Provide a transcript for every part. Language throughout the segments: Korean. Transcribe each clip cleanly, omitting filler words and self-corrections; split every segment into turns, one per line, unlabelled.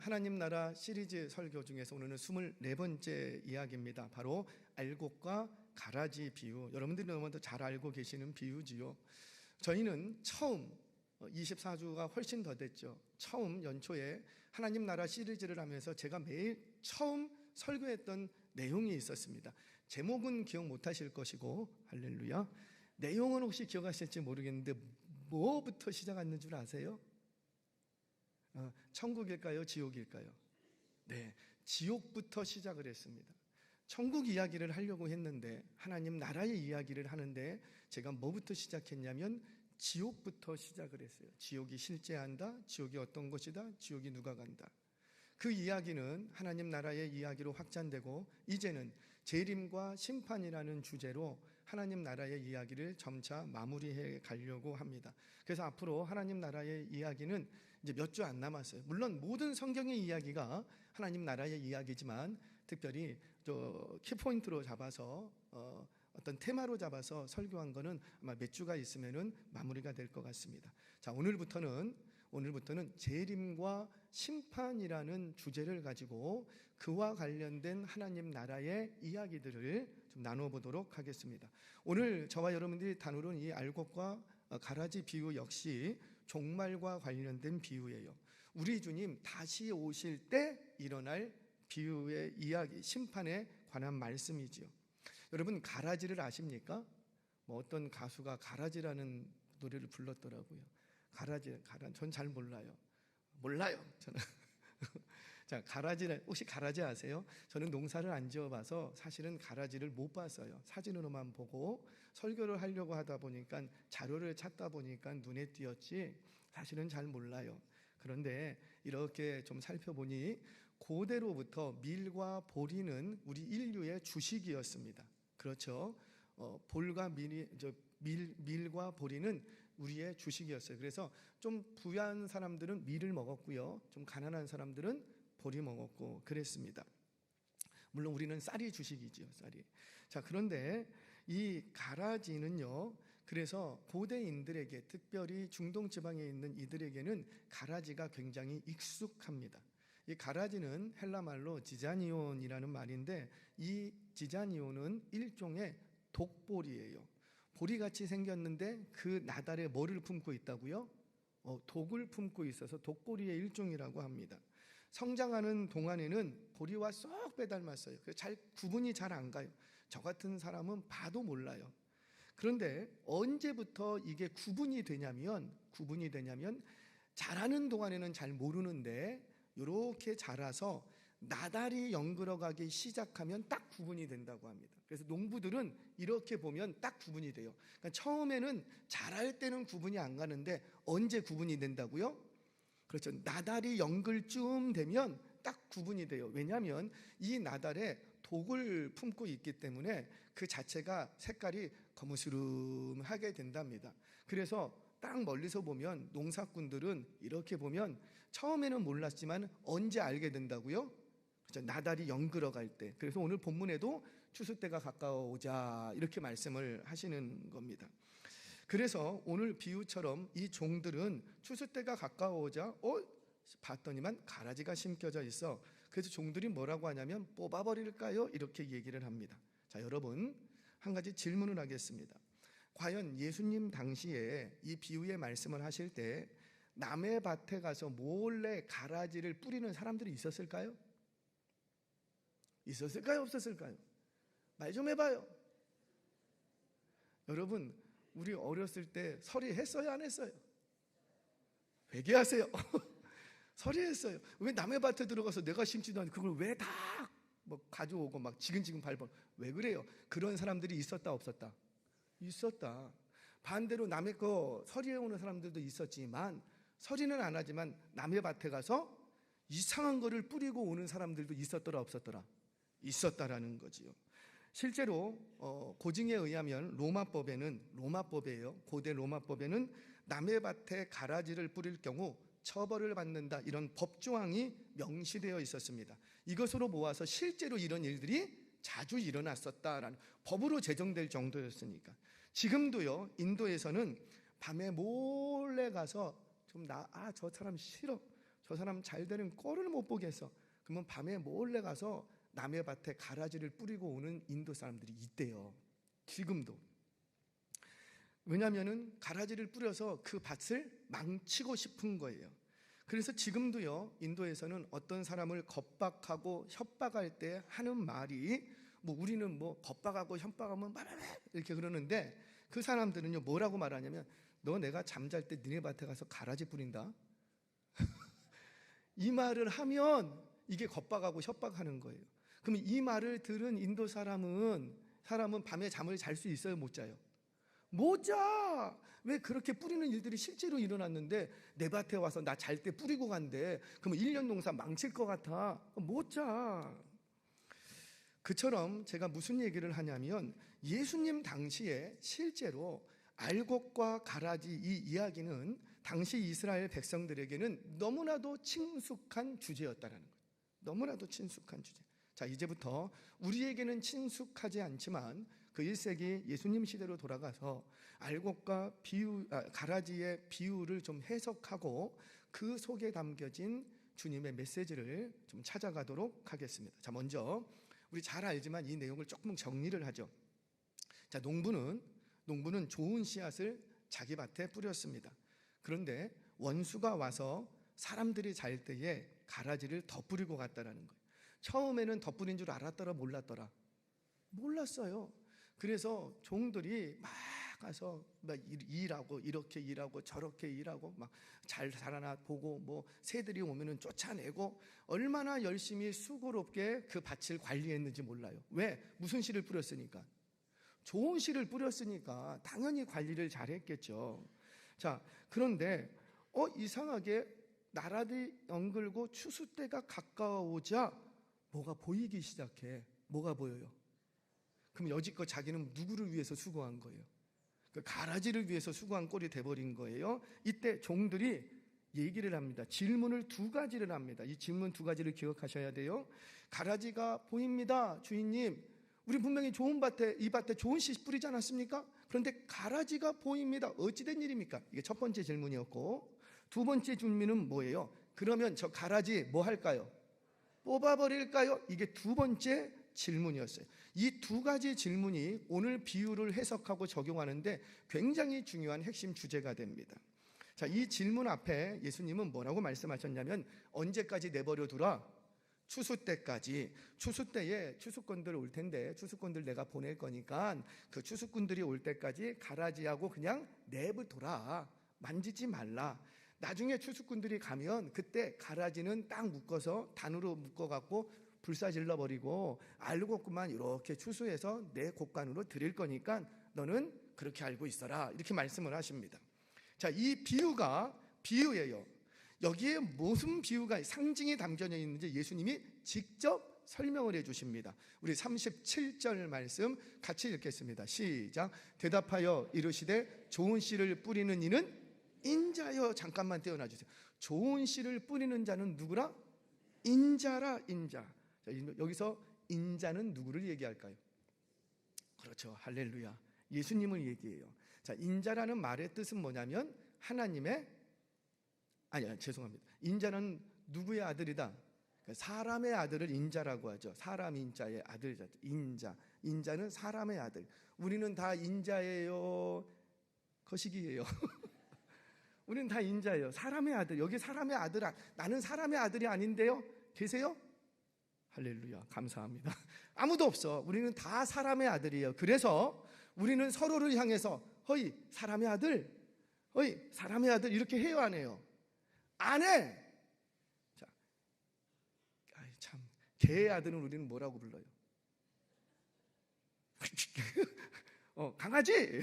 하나님 나라 시리즈 설교 중에서 오늘은 24번째 이야기입니다. 바로 알곡과 가라지 비유. 여러분들이 너무도 잘 알고 계시는 비유지요. 저희는 처음 24주가 훨씬 더 됐죠. 처음 연초에 하나님 나라 시리즈를 하면서 제가 매일 처음 설교했던 내용이 있었습니다. 제목은 기억 못하실 것이고, 할렐루야, 내용은 혹시 기억하실지 모르겠는데 뭐부터 시작하는 줄 아세요? 천국일까요? 지옥일까요? 네, 지옥부터 시작을 했습니다. 천국 이야기를 하려고 했는데, 하나님 나라의 이야기를 하는데 제가 뭐부터 시작했냐면 지옥부터 시작을 했어요. 지옥이 실제한다, 지옥이 어떤 것이다, 지옥이 누가 간다. 그 이야기는 하나님 나라의 이야기로 확장되고, 이제는 재림과 심판이라는 주제로 하나님 나라의 이야기를 점차 마무리해 가려고 합니다. 그래서 앞으로 하나님 나라의 이야기는 이제 몇 주 안 남았어요. 물론 모든 성경의 이야기가 하나님 나라의 이야기지만, 특별히 키포인트로 잡아서 어떤 테마로 잡아서 설교한 거는 아마 몇 주가 있으면은 마무리가 될 것 같습니다. 자, 오늘부터는 재림과 심판이라는 주제를 가지고 그와 관련된 하나님 나라의 이야기들을 좀 나눠보도록 하겠습니다. 오늘 저와 여러분들이 다루는 이 알곡과 가라지 비유 역시 종말과 관련된 비유예요. 우리 주님 다시 오실 때 일어날 비유의 이야기, 심판에 관한 말씀이지요. 여러분, 가라지를 아십니까? 어떤 가수가 가라지라는 노래를 불렀더라고요. 가라지, 전 잘 몰라요. 저는. 자, 혹시 가라지 아세요? 저는 농사를 안 지어봐서 사실은 가라지를 못 봤어요. 사진으로만 보고 설교를 하려고 하다 보니까, 자료를 찾다 보니까 눈에 띄었지 사실은 잘 몰라요. 그런데 이렇게 좀 살펴보니 고대로부터 밀과 보리는 우리 인류의 주식이었습니다. 그렇죠? 밀과 보리는 우리의 주식이었어요. 그래서 좀 부유한 사람들은 밀을 먹었고요, 좀 가난한 사람들은 보리 먹었고 그랬습니다. 물론 우리는 쌀이 주식이지요, 쌀이. 자, 그런데 이 가라지는요, 그래서 고대인들에게, 특별히 중동 지방에 있는 이들에게는 가라지가 굉장히 익숙합니다. 이 가라지는 헬라 말로 지자니온이라는 말인데, 이 지자니온은 일종의 독보리예요. 보리같이 생겼는데 그 나달에 뭐를 품고 있다고요? 독을 품고 있어서 독보리의 일종이라고 합니다. 성장하는 동안에는 보리와 쏙 빼닮았어요. 그래서 구분이 잘 안 가요. 저 같은 사람은 봐도 몰라요. 그런데 언제부터 이게 구분이 되냐면 자라는 동안에는 잘 모르는데 이렇게 자라서 나달이 연그러가기 시작하면 딱 구분이 된다고 합니다. 그래서 농부들은 이렇게 보면 딱 구분이 돼요. 그러니까 처음에는 자랄 때는 구분이 안 가는데 언제 구분이 된다고요? 그렇죠. 나달이 연글쯤 되면 딱 구분이 돼요. 왜냐하면 이 나달에 독을 품고 있기 때문에 그 자체가 색깔이 거무스름하게 된답니다. 그래서 딱 멀리서 보면 농사꾼들은 이렇게 보면 처음에는 몰랐지만 언제 알게 된다고요? 그렇죠. 나달이 연그러갈 때. 그래서 오늘 본문에도 추수 때가 가까워오자 이렇게 말씀을 하시는 겁니다. 그래서 오늘 비유처럼 이 종들은 추수 때가 가까워오자 봤더니만 가라지가 심겨져 있어. 그래서 종들이 뭐라고 하냐면 뽑아버릴까요? 이렇게 얘기를 합니다. 자, 여러분, 한 가지 질문을 하겠습니다. 과연 예수님 당시에 이 비유의 말씀을 하실 때 남의 밭에 가서 몰래 가라지를 뿌리는 사람들이 있었을까요? 있었을까요? 없었을까요? 말 좀 해봐요. 여러분, 우리 어렸을 때 서리했어요? 안 했어요? 회개하세요. 서리했어요. 왜 남의 밭에 들어가서 내가 심지도 않는데 그걸 왜 다 가져오고 막 지근지근 밟아? 왜 그래요? 그런 사람들이 있었다 없었다? 있었다. 반대로 남의 거 서리해오는 사람들도 있었지만, 서리는 안 하지만 남의 밭에 가서 이상한 거를 뿌리고 오는 사람들도 있었더라 없었더라? 있었다라는 거지요. 실제로 고증에 의하면 로마법이에요. 고대 로마법에는 남의 밭에 가라지를 뿌릴 경우 처벌을 받는다, 이런 법조항이 명시되어 있었습니다. 이것으로 모아서 실제로 이런 일들이 자주 일어났었다라는, 법으로 제정될 정도였으니까. 지금도요, 인도에서는 밤에 몰래 가서 저 사람 싫어, 저 사람 잘 되는 꼴을 못 보겠어. 그러면 밤에 몰래 가서 남의 밭에 가라지를 뿌리고 오는 인도 사람들이 있대요. 지금도. 왜냐하면 가라지를 뿌려서 그 밭을 망치고 싶은 거예요. 그래서 지금도요, 인도에서는 어떤 사람을 겁박하고 협박할 때 하는 말이, 뭐 우리는 뭐 겁박하고 협박하면 말하래 이렇게 그러는데, 그 사람들은요 뭐라고 말하냐면, 너 내가 잠잘 때 니네 밭에 가서 가라지 뿌린다. 이 말을 하면 이게 겁박하고 협박하는 거예요. 그러면 이 말을 들은 인도 사람은 밤에 잠을 잘 수 있어요, 못 자요? 못 자. 왜? 그렇게 뿌리는 일들이 실제로 일어났는데 내 밭에 와서 나 잘 때 뿌리고 간대. 그러면 1년 농사 망칠 것 같아. 못 자. 그처럼 제가 무슨 얘기를 하냐면, 예수님 당시에 실제로 알곡과 가라지 이 이야기는 당시 이스라엘 백성들에게는 너무나도 친숙한 주제였다는 거예요. 너무나도 친숙한 주제. 자, 이제부터 우리에게는 친숙하지 않지만 그 1세기 예수님 시대로 돌아가서 알곡과 가라지의 비유를 좀 해석하고 그 속에 담겨진 주님의 메시지를 좀 찾아가도록 하겠습니다. 자, 먼저 우리 잘 알지만 이 내용을 조금 정리를 하죠. 자, 농부는 좋은 씨앗을 자기 밭에 뿌렸습니다. 그런데 원수가 와서 사람들이 잘 때에 가라지를 덧뿌리고 갔다라는 거예요. 처음에는 덧뿌린 줄 알았더라, 몰랐더라? 몰랐어요. 그래서 종들이 막 가서 막 일하고, 이렇게 일하고 저렇게 일하고, 막 잘 살아나 보고, 뭐 새들이 오면은 쫓아내고, 얼마나 열심히 수고롭게 그 밭을 관리했는지 몰라요. 왜? 무슨 씨를 뿌렸으니까? 좋은 씨를 뿌렸으니까 당연히 관리를 잘했겠죠. 자, 그런데 이상하게 나날이 연글고 추수 때가 가까워오자 뭐가 보이기 시작해. 뭐가 보여요? 그럼 여지껏 자기는 누구를 위해서 수고한 거예요? 그 가라지를 위해서 수고한 꼴이 돼버린 거예요. 이때 종들이 얘기를 합니다. 질문을 2가지를 합니다. 이 질문 2가지를 기억하셔야 돼요. 가라지가 보입니다, 주인님. 우리 분명히 좋은 밭에, 이 밭에 좋은 씨 뿌리지 않았습니까? 그런데 가라지가 보입니다. 어찌된 일입니까? 이게 첫 번째 질문이었고, 2번째 질문은 뭐예요? 그러면 저 가라지 뭐 할까요? 뽑아버릴까요? 이게 2번째 질문이었어요. 이 2가지 질문이 오늘 비유를 해석하고 적용하는데 굉장히 중요한 핵심 주제가 됩니다. 자, 이 질문 앞에 예수님은 뭐라고 말씀하셨냐면, 언제까지 내버려 두라? 추수 때까지. 추수 때에 추수꾼들 올 텐데, 추수꾼들 내가 보낼 거니까 그 추수꾼들이 올 때까지 가라지하고 그냥 내버려둬라. 만지지 말라. 나중에 추수꾼들이 가면 그때 가라지는 딱 묶어서 단으로 묶어갖고 불사질러 버리고, 알고 그만 이렇게 추수해서 내 곳간으로 드릴 거니까 너는 그렇게 알고 있어라. 이렇게 말씀을 하십니다. 자, 이 비유가 비유예요. 여기에 무슨 비유가, 상징이 담겨져 있는지 예수님이 직접 설명을 해주십니다. 우리 37절 말씀 같이 읽겠습니다. 시작. 대답하여 이르시되 좋은 씨를 뿌리는 이는 인자여. 잠깐만 떼어놔 주세요. 좋은 씨를 뿌리는 자는 누구라? 인자라, 인자. 자, 여기서 인자는 누구를 얘기할까요? 그렇죠, 할렐루야, 예수님을 얘기해요. 자, 인자라는 말의 뜻은 뭐냐면 인자는 누구의 아들이다? 사람의 아들을 인자라고 하죠. 사람 인자의 아들, 인자는 사람의 아들. 우리는 다 인자예요, 거시기예요? 우리는 다 인자예요. 사람의 아들. 여기 사람의 아들, 나는 사람의 아들이 아닌데요? 계세요? 할렐루야, 감사합니다. 아무도 없어. 우리는 다 사람의 아들이에요. 그래서 우리는 서로를 향해서 허이 사람의 아들, 허이 사람의 아들 이렇게 해요, 안 해요? 안 해. 자, 참, 개의 아들은 우리는 뭐라고 불러요? 강아지.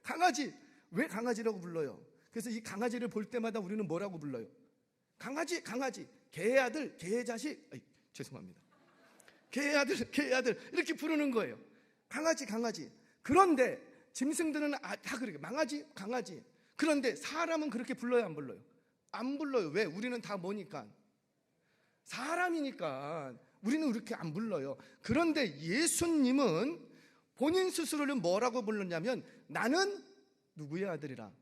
강아지. 왜 강아지라고 불러요? 그래서 이 강아지를 볼 때마다 우리는 뭐라고 불러요? 강아지, 강아지. 개의 아들, 개의 자식. 죄송합니다. 개의 아들, 개의 아들 이렇게 부르는 거예요. 강아지, 강아지. 그런데 짐승들은 다 그렇게 망아지, 강아지. 그런데 사람은 그렇게 불러요, 안 불러요? 안 불러요. 왜? 우리는 다 뭐니까? 사람이니까 우리는 그렇게 안 불러요. 그런데 예수님은 본인 스스로를 뭐라고 불렀냐면, 나는 누구의 아들이라?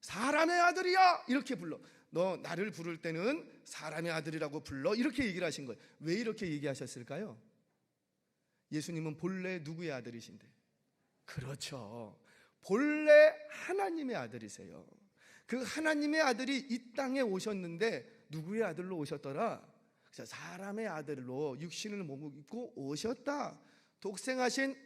사람의 아들이야. 이렇게 불러. 너 나를 부를 때는 사람의 아들이라고 불러. 이렇게 얘기를 하신 거예요. 왜 이렇게 얘기하셨을까요? 예수님은 본래 누구의 아들이신데? 그렇죠. 본래 하나님의 아들이세요. 그 하나님의 아들이 이 땅에 오셨는데 누구의 아들로 오셨더라? 사람의 아들로 육신을 몸을 입고 오셨다. 독생하신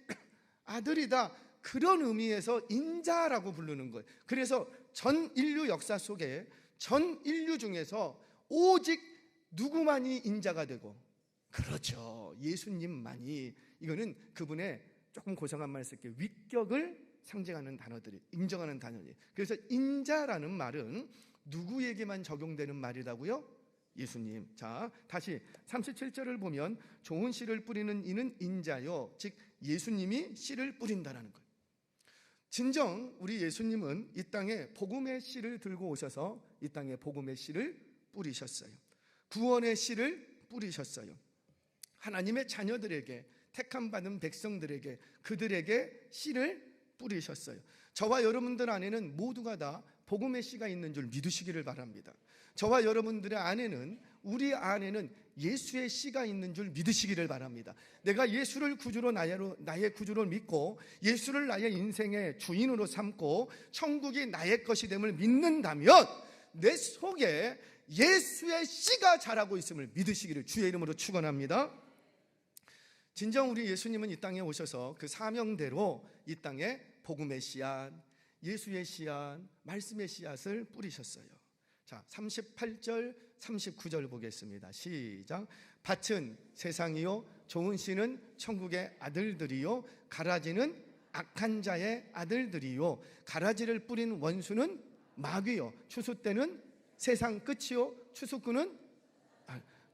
아들이다. 그런 의미에서 인자라고 부르는 거예요. 그래서 전 인류 역사 속에 전 인류 중에서 오직 누구만이 인자가 되고, 그렇죠, 예수님만이. 이거는 그분의 조금 고상한 말 쓸게요. 위격을 상징하는 단어들이, 인정하는 단어들이. 그래서 인자라는 말은 누구에게만 적용되는 말이라고요? 예수님. 자, 다시 37절을 보면 좋은 씨를 뿌리는 이는 인자요, 즉 예수님이 씨를 뿌린다라는 거예요. 진정 우리 예수님은 이 땅에 복음의 씨를 들고 오셔서 이 땅에 복음의 씨를 뿌리셨어요. 구원의 씨를 뿌리셨어요. 하나님의 자녀들에게, 택함 받은 백성들에게, 그들에게 씨를 뿌리셨어요. 저와 여러분들 안에는 모두가 다 복음의 씨가 있는 줄 믿으시기를 바랍니다. 저와 여러분들의 안에는, 우리 안에는 예수의 씨가 있는 줄 믿으시기를 바랍니다. 내가 예수를 구주로, 나의 구주로 믿고 예수를 나의 인생의 주인으로 삼고 천국이 나의 것이 됨을 믿는다면 내 속에 예수의 씨가 자라고 있음을 믿으시기를 주의 이름으로 축원합니다. 진정 우리 예수님은 이 땅에 오셔서 그 사명대로 이 땅에 복음의 씨앗, 예수의 씨앗, 말씀의 씨앗을 뿌리셨어요. 자, 38절 39절 보겠습니다. 시작. 밭은 세상이요, 좋은 씨는 천국의 아들들이요, 가라지는 악한 자의 아들들이요, 가라지를 뿌린 원수는 마귀요, 추수 때는 세상 끝이요, 추수꾼은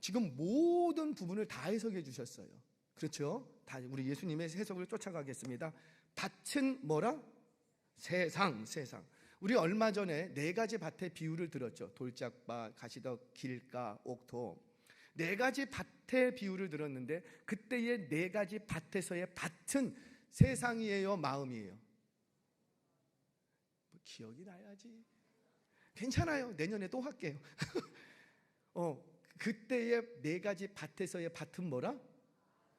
지금 모든 부분을 다 해석해 주셨어요. 그렇죠? 다 우리 예수님의 해석을 쫓아가겠습니다. 밭은 뭐라? 세상. 우리 얼마 전에 네 가지 밭의 비유를 들었죠. 돌짝밭, 가시덕, 길가, 옥토. 네 가지 밭의 비유를 들었는데 그때의 네 가지 밭에서의 밭은 세상이에요, 마음이에요? 기억이 나야지. 괜찮아요. 내년에 또 할게요. 그때의 네 가지 밭에서의 밭은 뭐라?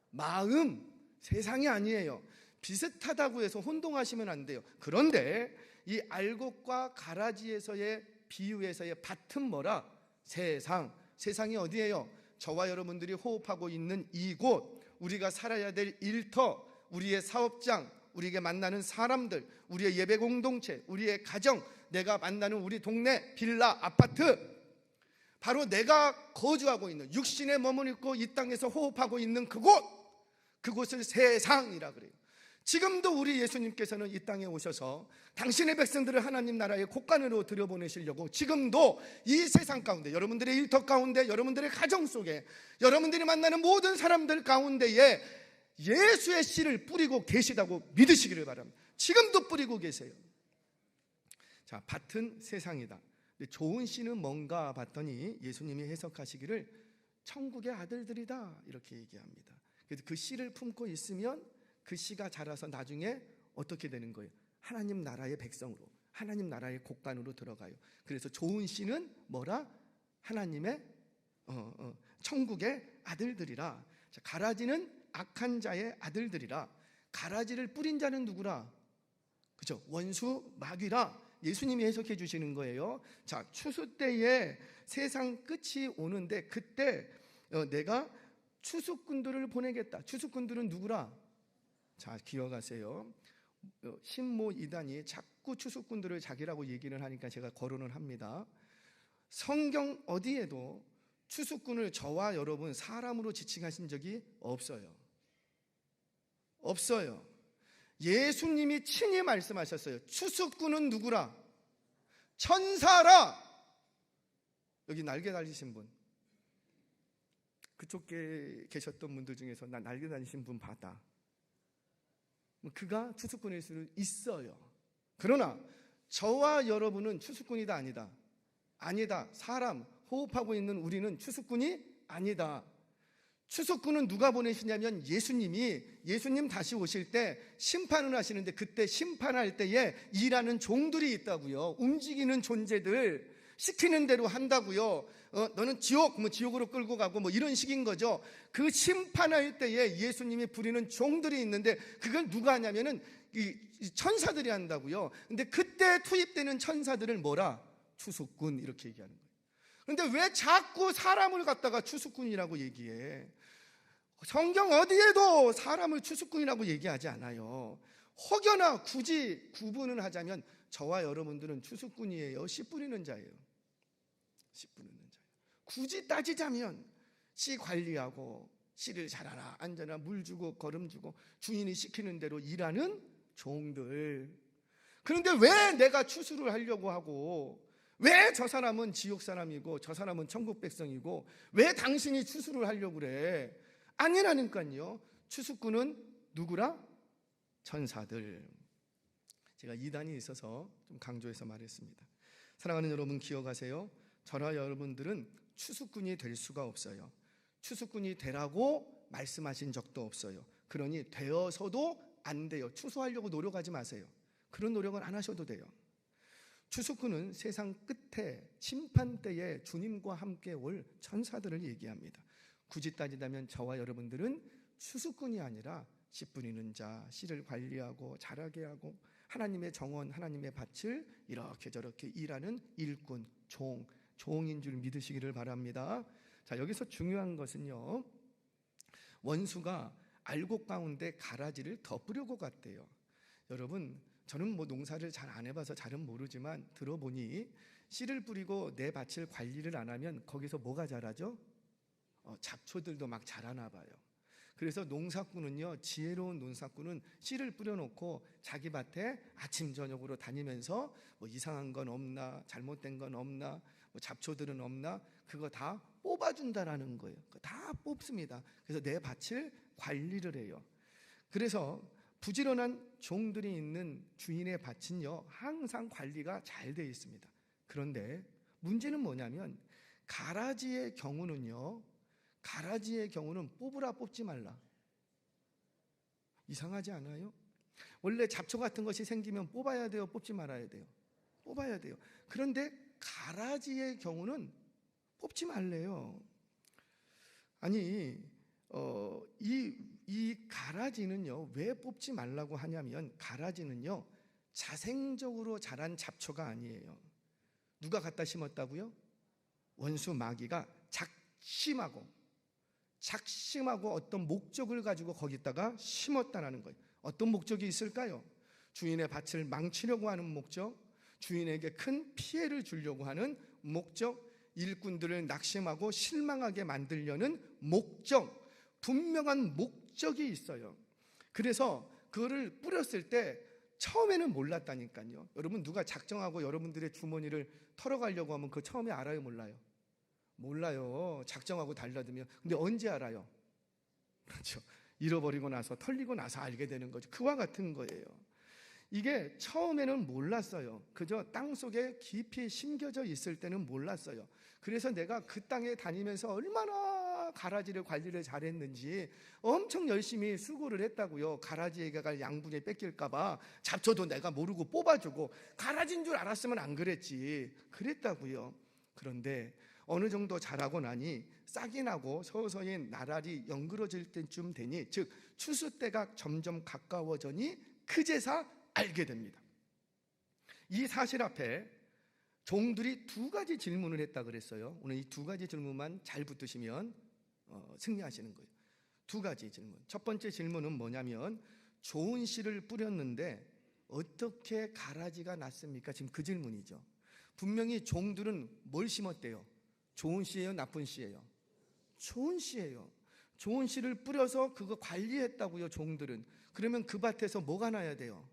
마음. 세상이 아니에요. 비슷하다고 해서 혼동하시면 안 돼요. 그런데 이 알곡과 가라지에서의 비유에서의 밭은 뭐라? 세상. 세상이 어디예요? 저와 여러분들이 호흡하고 있는 이곳, 우리가 살아야 될 일터, 우리의 사업장, 우리에게 만나는 사람들, 우리의 예배 공동체, 우리의 가정, 내가 만나는 우리 동네 빌라, 아파트, 바로 내가 거주하고 있는, 육신에 머무르고 이 땅에서 호흡하고 있는 그곳을 세상이라 그래요. 지금도 우리 예수님께서는 이 땅에 오셔서 당신의 백성들을 하나님 나라의 곳간으로 들여보내시려고 지금도 이 세상 가운데, 여러분들의 일터 가운데, 여러분들의 가정 속에, 여러분들이 만나는 모든 사람들 가운데에 예수의 씨를 뿌리고 계시다고 믿으시기를 바랍니다. 지금도 뿌리고 계세요. 자, 밭은 세상이다. 근데 좋은 씨는 뭔가 봤더니 예수님이 해석하시기를 천국의 아들들이다 이렇게 얘기합니다. 그래서 그 씨를 품고 있으면 그 씨가 자라서 나중에 어떻게 되는 거예요? 하나님 나라의 백성으로, 하나님 나라의 곳간으로 들어가요. 그래서 좋은 씨는 뭐라? 하나님의 천국의 아들들이라. 자, 가라지는 악한 자의 아들들이라. 가라지를 뿌린 자는 누구라? 그죠? 원수 마귀라. 예수님이 해석해 주시는 거예요. 자, 추수 때에 세상 끝이 오는데 그때 내가 추수꾼들을 보내겠다. 추수꾼들은 누구라? 자, 기억하세요. 신모 이단이 자꾸 추수꾼들을 자기라고 얘기를 하니까 제가 거론을 합니다. 성경 어디에도 추수꾼을 저와 여러분 사람으로 지칭하신 적이 없어요. 없어요. 예수님이 친히 말씀하셨어요. 추수꾼은 누구라? 천사라. 여기 날개 달리신 분, 그쪽에 계셨던 분들 중에서 나 날개 달리신 분 봤다. 그가 추수꾼일 수 있어요. 그러나 저와 여러분은 추수꾼이다 아니다? 아니다. 사람 호흡하고 있는 우리는 추수꾼이 아니다. 추수꾼은 누가 보내시냐면 예수님 다시 오실 때 심판을 하시는데 그때 심판할 때에 일하는 종들이 있다고요. 움직이는 존재들. 시키는 대로 한다고요. 너는 지옥, 지옥으로 끌고 가고 이런 식인 거죠. 그 심판할 때에 예수님이 부리는 종들이 있는데 그걸 누가 하냐면은 이 천사들이 한다고요. 근데 그때 투입되는 천사들을 뭐라? 추수꾼 이렇게 얘기하는 거예요. 그런데 왜 자꾸 사람을 갖다가 추수꾼이라고 얘기해? 성경 어디에도 사람을 추수꾼이라고 얘기하지 않아요. 혹여나 굳이 구분을 하자면 저와 여러분들은 추수꾼이에요, 씨 뿌리는 자예요? 씨 뿌리는 자예요. 굳이 따지자면 씨 관리하고 씨를 자라라, 앉아라, 물 주고 거름 주고 주인이 시키는 대로 일하는 종들. 그런데 왜 내가 추수를 하려고 하고, 왜 저 사람은 지옥 사람이고 저 사람은 천국 백성이고 왜 당신이 추수를 하려고 그래? 아니라니까요. 추수꾼은 누구라? 천사들. 제가 이단이 있어서 좀 강조해서 말했습니다. 사랑하는 여러분, 기억하세요. 저와 여러분들은 추수꾼이 될 수가 없어요. 추수꾼이 되라고 말씀하신 적도 없어요. 그러니 되어서도 안 돼요. 추수하려고 노력하지 마세요. 그런 노력은 안 하셔도 돼요. 추수꾼은 세상 끝에 심판 때에 주님과 함께 올 천사들을 얘기합니다. 굳이 따지자면 저와 여러분들은 추수꾼이 아니라 씨 뿌리는 자, 씨를 관리하고 자라게 하고 하나님의 정원, 하나님의 밭을 이렇게 저렇게 일하는 일꾼, 종인 줄 믿으시기를 바랍니다. 자, 여기서 중요한 것은요, 원수가 알곡 가운데 가라지를 덮으려고 갔대요. 여러분, 저는 농사를 잘 안 해봐서 잘은 모르지만 들어보니 씨를 뿌리고 내 밭을 관리를 안 하면 거기서 뭐가 자라죠? 잡초들도 막 자라나 봐요. 그래서 농사꾼은요, 지혜로운 농사꾼은 씨를 뿌려놓고 자기 밭에 아침 저녁으로 다니면서 이상한 건 없나, 잘못된 건 없나, 잡초들은 없나, 그거 다 뽑아준다라는 거예요. 다 뽑습니다. 그래서 내 밭을 관리를 해요. 그래서 부지런한 종들이 있는 주인의 밭은요, 항상 관리가 잘 되어 있습니다. 그런데 문제는 뭐냐면 가라지의 경우는 뽑으라 뽑지 말라. 이상하지 않아요? 원래 잡초 같은 것이 생기면 뽑아야 돼요, 뽑지 말아야 돼요? 뽑아야 돼요. 그런데 가라지의 경우는 뽑지 말래요. 아니, 이 가라지는요, 왜 뽑지 말라고 하냐면 가라지는요, 자생적으로 자란 잡초가 아니에요. 누가 갖다 심었다고요? 원수 마귀가 작심하고 어떤 목적을 가지고 거기다가 심었다는 거예요. 어떤 목적이 있을까요? 주인의 밭을 망치려고 하는 목적, 주인에게 큰 피해를 주려고 하는 목적, 일꾼들을 낙심하고 실망하게 만들려는 목적, 분명한 목적이 있어요. 그래서 그거를 뿌렸을 때 처음에는 몰랐다니까요. 여러분, 누가 작정하고 여러분들의 주머니를 털어가려고 하면 그 처음에 알아요, 몰라요? 몰라요. 작정하고 달라들면. 근데 언제 알아요? 그렇죠. 잃어버리고 나서, 털리고 나서 알게 되는 거죠. 그와 같은 거예요. 이게 처음에는 몰랐어요. 그저 땅속에 깊이 심겨져 있을 때는 몰랐어요. 그래서 내가 그 땅에 다니면서 얼마나 가라지를 관리를 잘했는지 엄청 열심히 수고를 했다고요. 가라지에게 갈 양분이 뺏길까봐 잡초도 내가 모르고 뽑아주고, 가라지인 줄 알았으면 안 그랬지. 그랬다고요. 그런데 어느 정도 자라고 나니 싹이 나고 서서히 나날이 연그러질 때쯤 되니, 즉 추수 때가 점점 가까워져니 그제서 알게 됩니다. 이 사실 앞에 종들이 두 가지 질문을 했다 그랬어요. 오늘 이 두 가지 질문만 잘 붙으시면 승리하시는 거예요. 두 가지 질문. 첫 번째 질문은 뭐냐면, 좋은 씨를 뿌렸는데 어떻게 가라지가 났습니까? 지금 그 질문이죠. 분명히 종들은 뭘 심었대요? 좋은 씨예요, 나쁜 씨예요? 좋은 씨예요. 좋은 씨를 뿌려서 그거 관리했다고요, 종들은. 그러면 그 밭에서 뭐가 나야 돼요?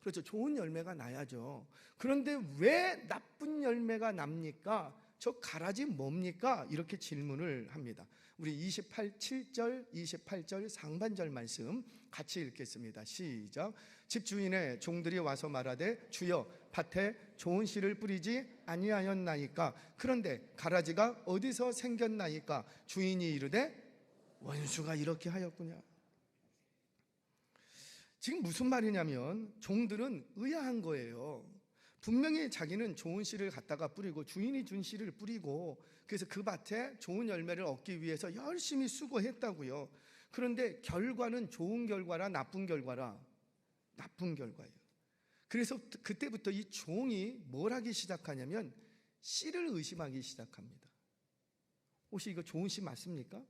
그렇죠, 좋은 열매가 나야죠. 그런데 왜 나쁜 열매가 납니까? 저 가라지 뭡니까? 이렇게 질문을 합니다. 우리 28절 상반절 말씀 같이 읽겠습니다. 시작. 집주인의 종들이 와서 말하되, 주여, 밭에 좋은 씨를 뿌리지 아니하였나이까? 그런데 가라지가 어디서 생겼나이까? 주인이 이르되, 원수가 이렇게 하였구냐. 지금 무슨 말이냐면 종들은 의아한 거예요. 분명히 자기는 좋은 씨를 갖다가 뿌리고 주인이 준 씨를 뿌리고 그래서 그 밭에 좋은 열매를 얻기 위해서 열심히 수고했다고요. 그런데 결과는 좋은 결과라 나쁜 결과라? 나쁜 결과예요. 그래서 그때부터 이 종이 뭘 하기 시작하냐면 씨를 의심하기 시작합니다. 혹시 이거 좋은 씨 맞습니까?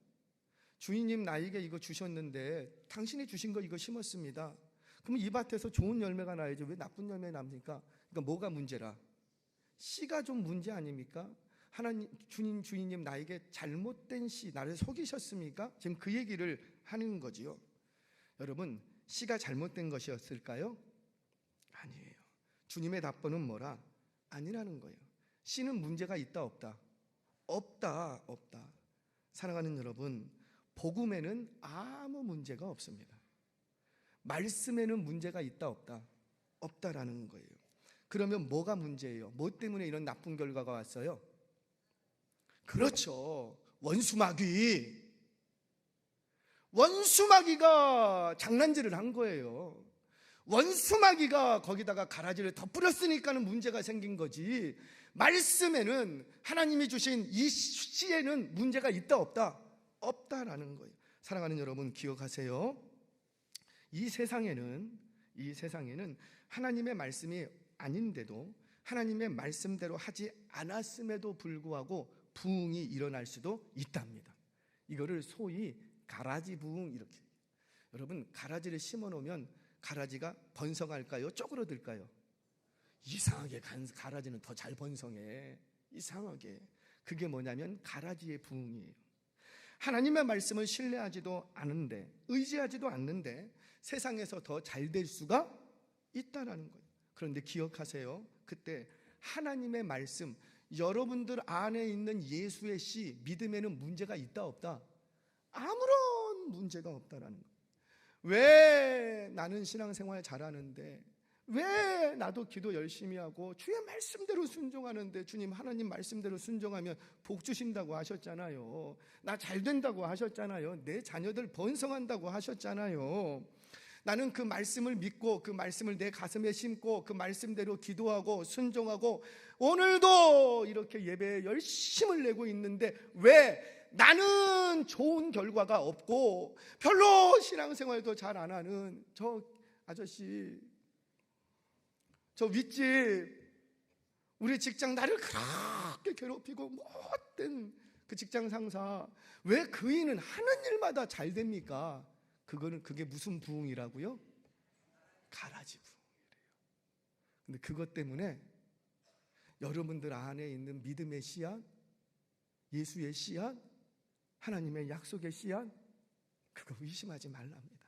주인님 나에게 이거 주셨는데 당신이 주신 거 이거 심었습니다. 그럼 이 밭에서 좋은 열매가 나야지 왜 나쁜 열매 납니까? 그러니까 뭐가 문제라? 씨가 좀 문제 아닙니까? 하나님 주인님 나에게 잘못된 씨 나를 속이셨습니까? 지금 그 얘기를 하는 거지요. 여러분 씨가 잘못된 것이었을까요? 아니에요. 주님의 답변은 뭐라? 아니라는 거예요. 씨는 문제가 있다 없다? 없다. 사랑하는 여러분, 복음에는 아무 문제가 없습니다. 말씀에는 문제가 있다 없다? 없다라는 거예요. 그러면 뭐가 문제예요? 뭐 때문에 이런 나쁜 결과가 왔어요? 그렇죠. 원수마귀가 장난질을 한 거예요. 원수마귀가 거기다가 가라지를 더 뿌렸으니까는 문제가 생긴 거지. 말씀에는 하나님이 주신 이 씨에는 문제가 있다 없다? 없다라는 거예요. 사랑하는 여러분 기억하세요. 이 세상에는 하나님의 말씀이 아닌데도 하나님의 말씀대로 하지 않았음에도 불구하고 부흥이 일어날 수도 있답니다. 이거를 소위 가라지 부흥 이렇게. 여러분 가라지를 심어 놓으면 가라지가 번성할까요? 쪼그러들까요? 이상하게 가라지는 더 잘 번성해. 이상하게. 그게 뭐냐면 가라지의 부흥이에요. 하나님의 말씀을 신뢰하지도 않은데 의지하지도 않는데 세상에서 더 잘 될 수가 있다라는 거예요. 그런데 기억하세요. 그때 하나님의 말씀 여러분들 안에 있는 예수의 씨 믿음에는 문제가 있다 없다? 아무런 문제가 없다라는 거예요. 왜 나는 신앙생활 잘하는데 왜 나도 기도 열심히 하고 주의 말씀대로 순종하는데 주님 하나님 말씀대로 순종하면 복 주신다고 하셨잖아요. 나 잘 된다고 하셨잖아요. 내 자녀들 번성한다고 하셨잖아요. 나는 그 말씀을 믿고 그 말씀을 내 가슴에 심고 그 말씀대로 기도하고 순종하고 오늘도 이렇게 예배에 열심을 내고 있는데 왜 나는 좋은 결과가 없고 별로 신앙생활도 잘 안 하는 저 아저씨, 저 윗집 우리 직장 나를 그렇게 괴롭히고 못된 그 직장 상사 왜 그이는 하는 일마다 잘 됩니까? 그게 무슨 부흥이라고요? 가라지 부흥이래요. 근데 그것 때문에 여러분들 안에 있는 믿음의 씨앗, 예수의 씨앗, 하나님의 약속의 씨앗, 그거 의심하지 말랍니다.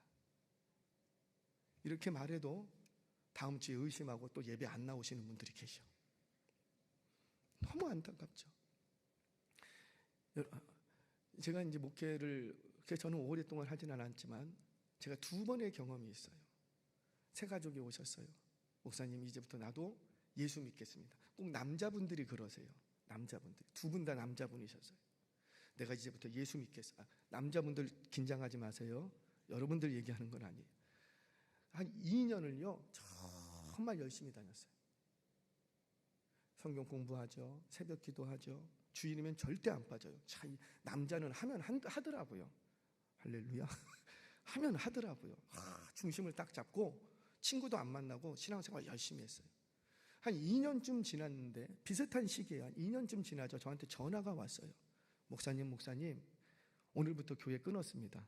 이렇게 말해도 다음 주에 의심하고 또 예배 안 나오시는 분들이 계셔. 너무 안타깝죠. 제가 이제 목회를 저는 오랫동안 하진 않았지만 제가 2번의 경험이 있어요. 새 가족이 오셨어요. 목사님 이제부터 나도 예수 믿겠습니다. 꼭 남자분들이 그러세요. 남자분들 2분 다 남자분이셨어요. 내가 이제부터 예수 믿겠어. 남자분들 긴장하지 마세요. 여러분들 얘기하는 건 아니에요. 한 2년을요 정말 열심히 다녔어요. 성경 공부하죠. 새벽 기도하죠. 주일이면 절대 안 빠져요. 참 남자는 하면 하더라고요. 할렐루야. 하면 하더라고요. 중심을 딱 잡고 친구도 안 만나고 신앙생활 열심히 했어요. 한 2년쯤 지났는데 비슷한 시기에 한 2년쯤 지나죠. 저한테 전화가 왔어요. 목사님 오늘부터 교회 끊었습니다.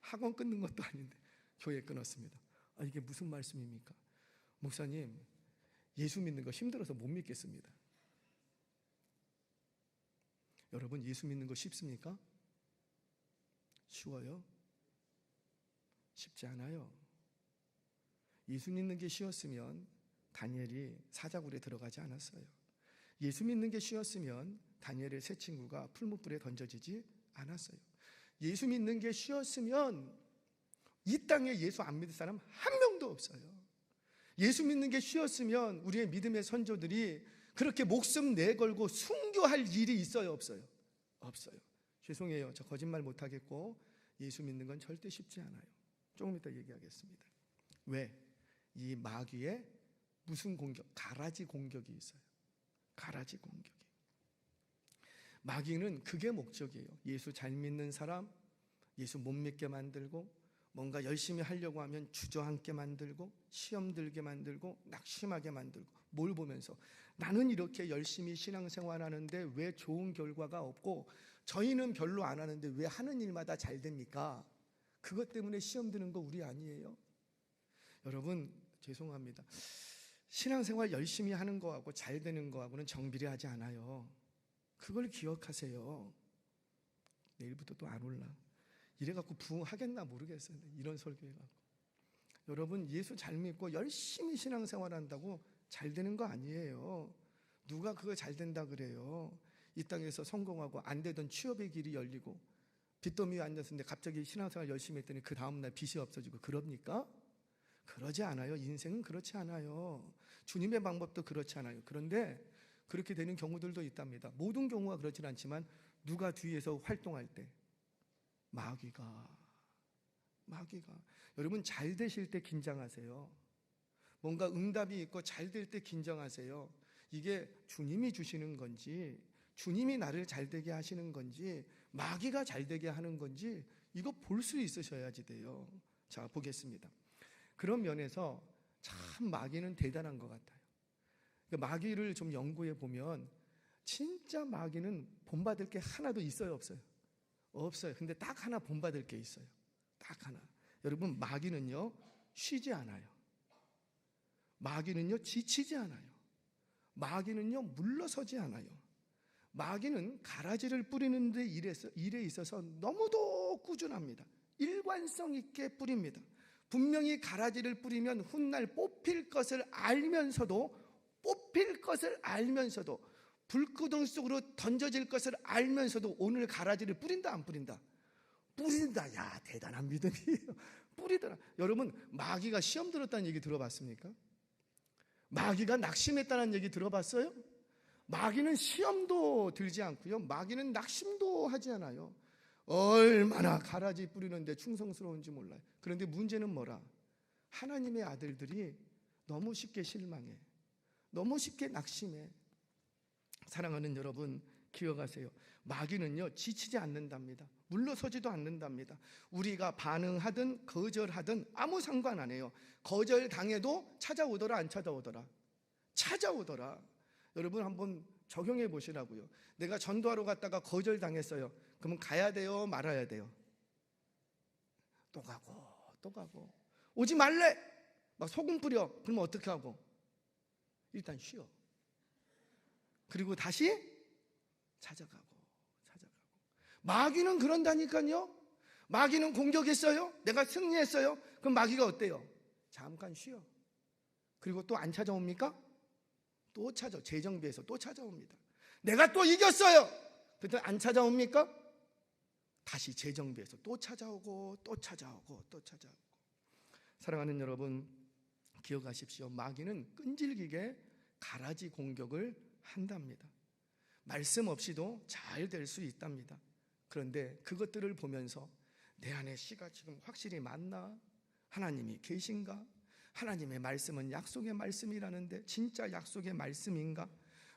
학원 끊는 것도 아닌데 교회 끊었습니다. 이게 무슨 말씀입니까? 목사님 예수 믿는 거 힘들어서 못 믿겠습니다. 여러분 예수 믿는 거 쉽습니까? 쉬워요? 쉽지 않아요. 예수 믿는 게 쉬웠으면 다니엘이 사자굴에 들어가지 않았어요. 예수 믿는 게 쉬웠으면 다니엘의 세 친구가 풀무불에 던져지지 않았어요. 예수 믿는 게 쉬웠으면 이 땅에 예수 안 믿을 사람 한 명도 없어요. 예수 믿는 게 쉬웠으면 우리의 믿음의 선조들이 그렇게 목숨 내걸고 순교할 일이 있어요 없어요? 없어요. 죄송해요. 저 거짓말 못하겠고 예수 믿는 건 절대 쉽지 않아요. 조금 이따 얘기하겠습니다. 왜? 이 마귀의 무슨 공격? 가라지 공격이 있어요. 가라지 공격이. 마귀는 그게 목적이에요. 예수 잘 믿는 사람, 예수 못 믿게 만들고, 뭔가 열심히 하려고 하면 주저앉게 만들고, 시험 들게 만들고, 낙심하게 만들고. 뭘 보면서? 나는 이렇게 열심히 신앙생활하는데 왜 좋은 결과가 없고, 저희는 별로 안 하는데 왜 하는 일마다 잘 됩니까? 그것 때문에 시험 드는 거 우리 아니에요? 여러분, 죄송합니다. 신앙생활 열심히 하는 거하고 잘 되는 거하고는 정비례하지 않아요. 그걸 기억하세요. 내일부터 또 안 올라. 이래갖고 부흥하겠나 모르겠어요. 이런 설교해갖고. 여러분, 예수 잘 믿고 열심히 신앙생활한다고 잘 되는 거 아니에요. 누가 그거 잘 된다 그래요? 이 땅에서 성공하고 안 되던 취업의 길이 열리고 빚더미에 앉았는데 갑자기 신앙생활 열심히 했더니 그 다음날 빚이 없어지고 그럽니까? 그러지 않아요. 인생은 그렇지 않아요. 주님의 방법도 그렇지 않아요. 그런데 그렇게 되는 경우들도 있답니다. 모든 경우가 그렇진 않지만 누가 뒤에서 활동할 때 마귀가 여러분 잘 되실 때 긴장하세요. 뭔가 응답이 있고 잘 될 때 긴장하세요. 이게 주님이 주시는 건지 주님이 나를 잘 되게 하시는 건지 마귀가 잘 되게 하는 건지 이거 볼 수 있으셔야지 돼요. 자, 보겠습니다. 그런 면에서 참 마귀는 대단한 것 같아요. 마귀를 좀 연구해 보면 진짜 마귀는 본받을 게 하나도 있어요, 없어요? 없어요. 근데 딱 하나 본받을 게 있어요. 딱 하나. 여러분, 마귀는요 쉬지 않아요. 마귀는요 지치지 않아요. 마귀는요 물러서지 않아요. 마귀는 가라지를 뿌리는 데 일에 있어서 너무도 꾸준합니다. 일관성 있게 뿌립니다. 분명히 가라지를 뿌리면 훗날 뽑힐 것을 알면서도 불구덩이 속으로 던져질 것을 알면서도 오늘 가라지를 뿌린다 안 뿌린다? 뿌린다. 야, 대단한 믿음이에요. 뿌리더라. 여러분, 마귀가 시험 들었다는 얘기 들어봤습니까? 마귀가 낙심했다는 얘기 들어봤어요? 마귀는 시험도 들지 않고요, 마귀는 낙심도 하지 않아요. 얼마나 가라지 뿌리는데 충성스러운지 몰라요. 그런데 문제는 뭐라? 하나님의 아들들이 너무 쉽게 실망해, 너무 쉽게 낙심해. 사랑하는 여러분, 기억하세요. 마귀는요 지치지 않는답니다. 물러서지도 않는답니다. 우리가 반응하든 거절하든 아무 상관 안 해요. 거절당해도 찾아오더라 안 찾아오더라? 찾아오더라. 여러분 한번 적용해 보시라고요. 내가 전도하러 갔다가 거절당했어요. 그러면 가야 돼요, 말아야 돼요? 또 가고 오지 말래 막 소금 뿌려. 그러면 어떻게 하고? 일단 쉬어. 그리고 다시 찾아가고. 마귀는 그런다니까요. 마귀는 공격했어요. 내가 승리했어요. 그럼 마귀가 어때요? 잠깐 쉬어. 그리고 또 안 찾아옵니까? 또 찾아. 재정비해서 또 찾아옵니다. 내가 또 이겼어요. 그때 안 찾아옵니까? 다시 재정비해서 또 찾아오고. 사랑하는 여러분, 기억하십시오. 마귀는 끈질기게 가라지 공격을 한답니다. 말씀 없이도 잘 될 수 있답니다. 그런데 그것들을 보면서 내 안에 씨가 지금 확실히 맞나? 하나님이 계신가? 하나님의 말씀은 약속의 말씀이라는데 진짜 약속의 말씀인가?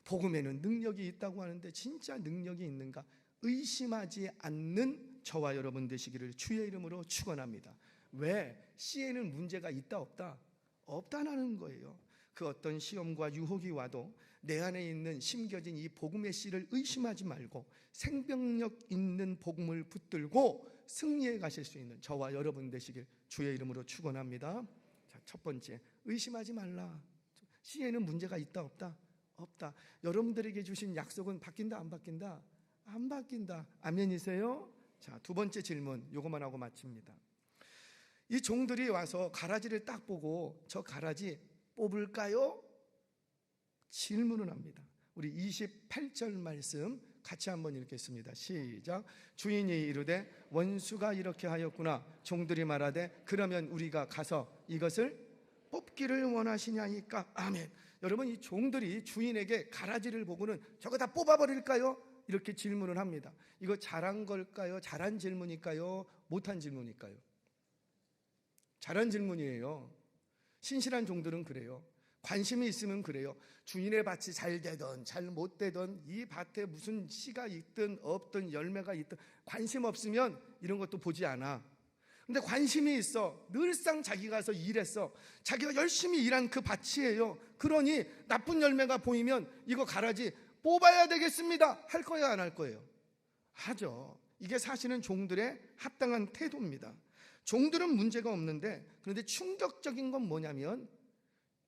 복음에는 능력이 있다고 하는데 진짜 능력이 있는가? 의심하지 않는 저와 여러분 되시기를 주의 이름으로 축원합니다. 왜? 씨에는 문제가 있다 없다? 없다라는 거예요. 그 어떤 시험과 유혹이 와도 내 안에 있는 심겨진 이 복음의 씨를 의심하지 말고 생명력 있는 복음을 붙들고 승리해 가실 수 있는 저와 여러분 되시길 주의 이름으로 축원합니다. 자, 첫 번째, 의심하지 말라. 씨에는 문제가 있다 없다? 없다. 여러분들에게 주신 약속은 바뀐다 안 바뀐다? 안 바뀐다. 아멘이세요? 자, 두 번째 질문 요거만 하고 마칩니다. 이 종들이 와서 가라지를 딱 보고 저 가라지 뽑을까요? 질문을 합니다. 우리 28절 말씀 같이 한번 읽겠습니다. 시작. 주인이 이르되 원수가 이렇게 하였구나. 종들이 말하되 그러면 우리가 가서 이것을 뽑기를 원하시냐니까. 아멘. 여러분, 이 종들이 주인에게 가라지를 보고는 저거 다 뽑아버릴까요? 이렇게 질문을 합니다. 이거 잘한 걸까요? 잘한 질문일까요? 못한 질문일까요? 잘한 질문이에요. 신실한 종들은 그래요. 관심이 있으면 그래요. 주인의 밭이 잘 되든 잘 못 되든 이 밭에 무슨 씨가 있든 없든 열매가 있든 관심 없으면 이런 것도 보지 않아. 근데 관심이 있어. 늘상 자기가 가서 일했어. 자기가 열심히 일한 그 밭이에요. 그러니 나쁜 열매가 보이면 이거 가라지 뽑아야 되겠습니다. 할 거예요, 안 할 거예요? 하죠. 이게 사실은 종들의 합당한 태도입니다. 종들은 문제가 없는데, 그런데 충격적인 건 뭐냐면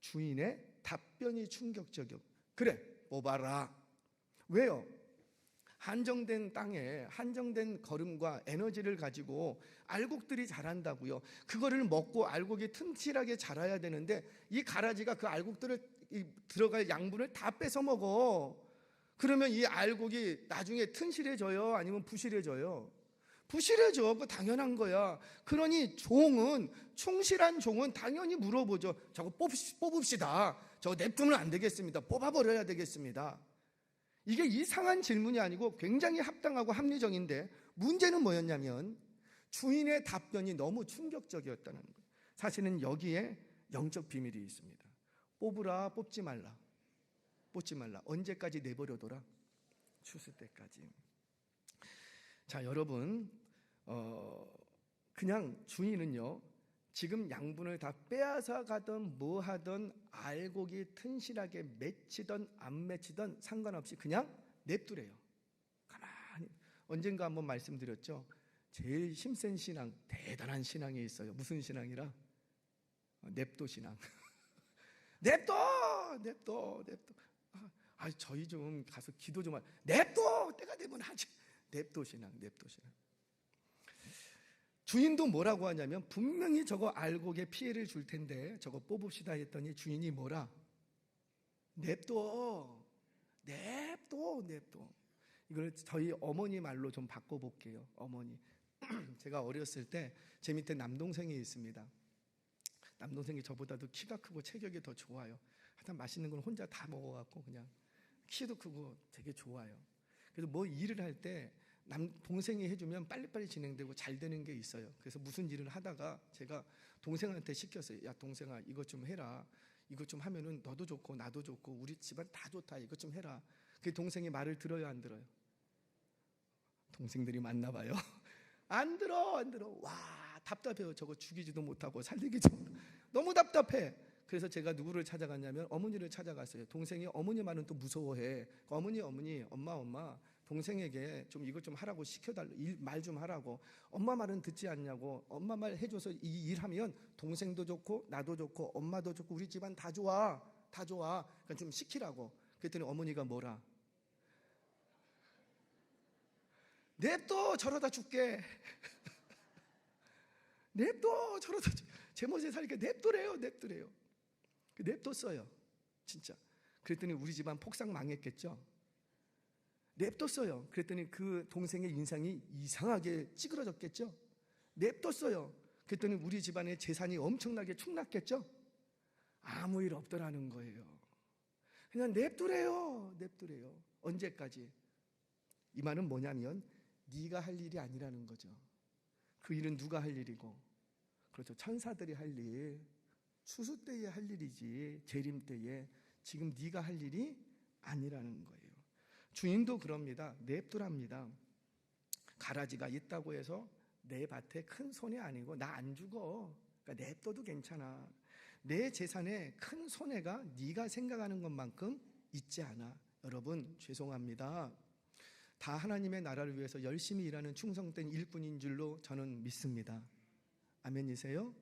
주인의 답변이 충격적이요. 그래, 뽑아라. 왜요? 한정된 땅에 한정된 거름과 에너지를 가지고 알곡들이 자란다고요. 그거를 먹고 알곡이 튼실하게 자라야 되는데 이 가라지가 그 알곡들을 들어갈 양분을 다 뺏어 먹어. 그러면 이 알곡이 나중에 튼실해져요? 아니면 부실해져요? 부실해져. 그거 당연한 거야. 그러니 충실한 종은 당연히 물어보죠. 저거 뽑읍시다. 저거 냅두면 안 되겠습니다. 뽑아버려야 되겠습니다. 이게 이상한 질문이 아니고 굉장히 합당하고 합리적인데, 문제는 뭐였냐면 주인의 답변이 너무 충격적이었다는 거예요. 사실은 여기에 영적 비밀이 있습니다. 뽑으라, 뽑지 말라. 뽑지 말라. 언제까지 내버려둬라? 추수 때까지. 자, 여러분, 그냥 주인은요, 지금 양분을 다 빼앗아 가든 뭐 하든 알곡이 튼실하게 맺히든 안 맺히든 상관없이 그냥 냅두래요. 가만히. 언젠가 한번 말씀드렸죠. 제일 힘센 신앙, 대단한 신앙이 있어요. 무슨 신앙이라? 냅둬 신앙. 냅둬. 저희 좀 가서 기도 좀 냅둬. 때가 되면 하지. 냅둬 신앙. 주인도 뭐라고 하냐면 분명히 저거 알곡에 피해를 줄 텐데 저거 뽑읍시다 했더니 주인이 뭐라? 냅둬. 이걸 저희 어머니 말로 좀 바꿔볼게요. 어머니. 제가 어렸을 때 제 밑에 남동생이 있습니다. 남동생이 저보다도 키가 크고 체격이 더 좋아요. 하여튼 맛있는 걸 혼자 다 먹어갖고 그냥 키도 크고 되게 좋아요. 그래서 뭐 일을 할 때 동생이 해주면 빨리빨리 진행되고 잘 되는 게 있어요. 그래서 무슨 일을 하다가 제가 동생한테 시켰어요. 야, 동생아, 이것 좀 해라. 이것 좀 하면은 너도 좋고 나도 좋고 우리 집안 다 좋다. 이것 좀 해라. 그 동생이 말을 들어요, 안 들어요? 동생들이 많나 봐요. 안 들어. 와, 답답해요. 저거 죽이지도 못하고 살리기도 못하고 너무 답답해. 그래서 제가 누구를 찾아갔냐면 어머니를 찾아갔어요. 동생이 어머니 말은 또 무서워해. 어머니, 엄마, 동생에게 좀 이것 좀 하라고 시켜달라. 말 좀 하라고. 엄마 말은 듣지 않냐고. 엄마 말 해줘서 이 일하면 동생도 좋고 나도 좋고 엄마도 좋고 우리 집안 다 좋아. 그러니까 좀 시키라고. 그랬더니 어머니가 뭐라? 냅둬. 저러다 죽게. 냅둬. 저러다 제 멋에 살게 냅두래요. 냅뒀어요. 진짜. 그랬더니 우리 집안 폭삭 망했겠죠. 냅뒀어요. 그랬더니 그 동생의 인상이 이상하게 찌그러졌겠죠. 냅뒀어요. 그랬더니 우리 집안의 재산이 엄청나게 축났겠죠. 아무 일 없더라는 거예요. 그냥 냅두래요. 언제까지? 이 말은 뭐냐면 네가 할 일이 아니라는 거죠. 그 일은 누가 할 일이고? 그렇죠. 천사들이 할 일, 추수 때에 할 일이지 재림 때에 지금 네가 할 일이 아니라는 거예요. 주인도 그럽니다. 냅두랍니다. 가라지가 있다고 해서 내 밭에 큰 손해 아니고 나 안 죽어. 그러니까 냅둬도 괜찮아. 내 재산에 큰 손해가 네가 생각하는 것만큼 있지 않아. 여러분, 죄송합니다. 다 하나님의 나라를 위해서 열심히 일하는 충성된 일꾼인 줄로 저는 믿습니다. 아멘이세요?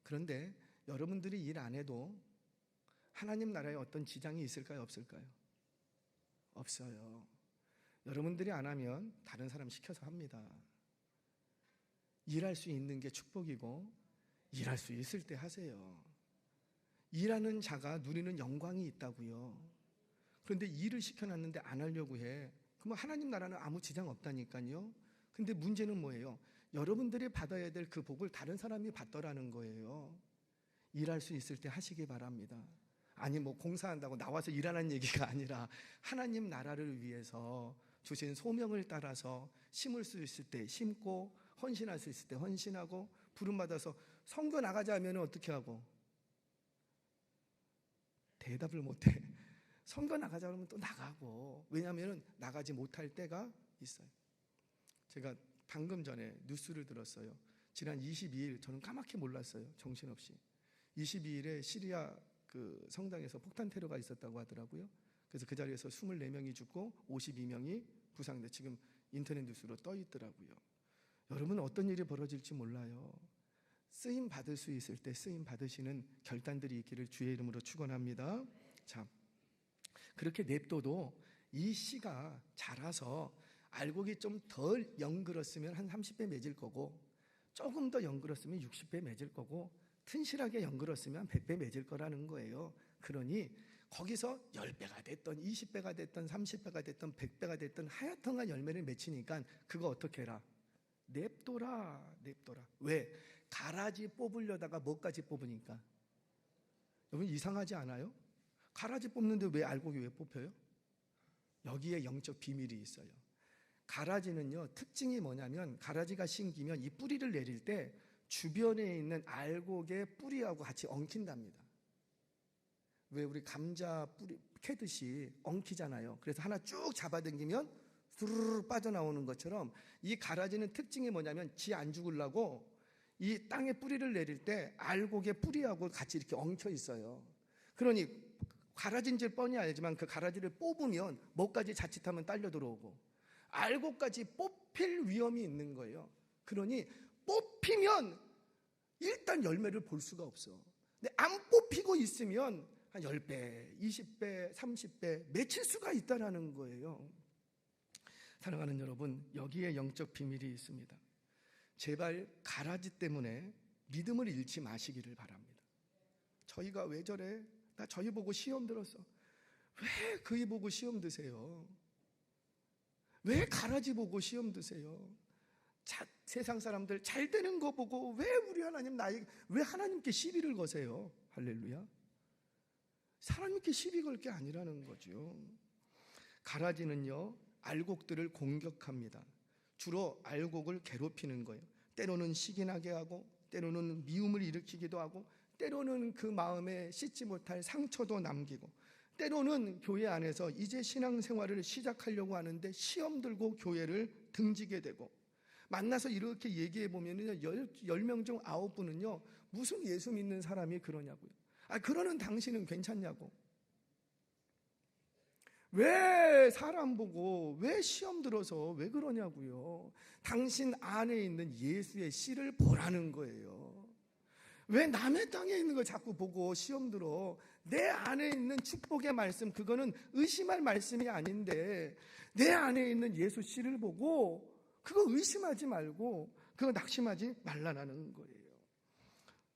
그런데 여러분들이 일 안 해도 하나님 나라에 어떤 지장이 있을까요? 없을까요? 없어요. 여러분들이 안 하면 다른 사람 시켜서 합니다. 일할 수 있는 게 축복이고 일할 수 있을 때 하세요. 일하는 자가 누리는 영광이 있다고요. 그런데 일을 시켜놨는데 안 하려고 해. 그러면 하나님 나라는 아무 지장 없다니까요. 근데 문제는 뭐예요? 여러분들이 받아야 될 그 복을 다른 사람이 받더라는 거예요. 일할 수 있을 때 하시기 바랍니다. 아니 뭐 공사한다고 나와서 일하는 얘기가 아니라 하나님 나라를 위해서 주신 소명을 따라서 심을 수 있을 때 심고 헌신할 수 있을 때 헌신하고 부름받아서 선교 나가자 하면 어떻게 하고? 대답을 못해. 선거 나가자 그러면 또 나가고, 왜냐하면 나가지 못할 때가 있어요. 제가 방금 전에 뉴스를 들었어요. 지난 22일, 저는 까맣게 몰랐어요. 정신없이 22일에 시리아 그 성당에서 폭탄 테러가 있었다고 하더라고요. 그래서 그 자리에서 24명이 죽고 52명이 부상돼 지금 인터넷 뉴스로 떠 있더라고요. 여러분, 어떤 일이 벌어질지 몰라요. 쓰임 받을 수 있을 때 쓰임 받으시는 결단들이 있기를 주의 이름으로 축원합니다. 자, 그렇게 냅둬도 이 씨가 자라서 알곡이 좀 덜 연그렀으면 한 30배 맺을 거고, 조금 더 연그렀으면 60배 맺을 거고, 튼실하게 연그렀으면 100배 맺을 거라는 거예요. 그러니 거기서 10배가 됐던 20배가 됐던 30배가 됐던 100배가 됐던 하여튼간 열매를 맺히니까 그거 어떻게 해라? 냅둬라. 왜? 가라지 뽑으려다가 뭐까지 뽑으니까. 여러분, 이상하지 않아요? 가라지 뽑는데 왜 알곡이 왜 뽑혀요? 여기에 영적 비밀이 있어요. 가라지는요, 특징이 뭐냐면, 가라지가 심기면 이 뿌리를 내릴 때 주변에 있는 알곡의 뿌리하고 같이 엉킨답니다. 왜 우리 감자 뿌리 캐듯이 엉키잖아요. 그래서 하나 쭉 잡아당기면 수르르 빠져나오는 것처럼, 이 가라지는 특징이 뭐냐면, 지 안 죽으려고 이 땅에 뿌리를 내릴 때 알곡의 뿌리하고 같이 이렇게 엉켜 있어요. 그러니 가라지인지 뻔히 알지만 그 가라지를 뽑으면 뭐까지 자칫하면 딸려 들어오고 알곡까지 뽑힐 위험이 있는 거예요. 그러니 뽑히면 일단 열매를 볼 수가 없어. 근데 안 뽑히고 있으면 한 10배, 20배, 30배 맺힐 수가 있다는 거예요. 사랑하는 여러분, 여기에 영적 비밀이 있습니다. 제발 가라지 때문에 믿음을 잃지 마시기를 바랍니다. 저희가 왜 저래? 나 저희 보고 시험 들었어. 왜 그이 보고 시험 드세요? 왜 가라지 보고 시험 드세요? 세상 사람들 잘 되는 거 보고 왜 우리 하나님 왜 하나님께 시비를 거세요? 할렐루야. 하나님께 시비 걸 게 아니라는 거죠. 가라지는요, 알곡들을 공격합니다. 주로 알곡을 괴롭히는 거예요. 때로는 시기나게 하고, 때로는 미움을 일으키기도 하고, 때로는 그 마음에 씻지 못할 상처도 남기고, 때로는 교회 안에서 이제 신앙생활을 시작하려고 하는데 시험 들고 교회를 등지게 되고, 만나서 이렇게 얘기해 보면요, 10명 중 9분은요 무슨 예수 믿는 사람이 그러냐고요. 그러는 당신은 괜찮냐고. 왜 사람 보고 왜 시험 들어서 왜 그러냐고요. 당신 안에 있는 예수의 씨를 보라는 거예요. 왜 남의 땅에 있는 걸 자꾸 보고 시험 들어? 내 안에 있는 축복의 말씀, 그거는 의심할 말씀이 아닌데 내 안에 있는 예수 씨를 보고 그거 의심하지 말고 그거 낙심하지 말라는 거예요.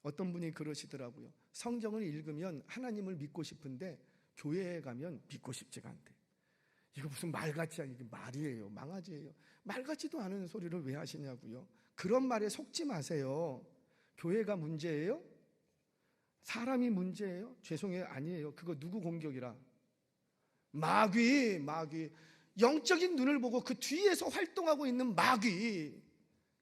어떤 분이 그러시더라고요. 성경을 읽으면 하나님을 믿고 싶은데 교회에 가면 믿고 싶지가 않대. 이거 무슨 말같지 않은, 이게 말이에요, 망아지예요. 말 같지도 않은 소리를 왜 하시냐고요. 그런 말에 속지 마세요. 교회가 문제예요? 사람이 문제예요? 죄송해요, 아니에요. 그거 누구 공격이라? 마귀. 영적인 눈을 보고 그 뒤에서 활동하고 있는 마귀.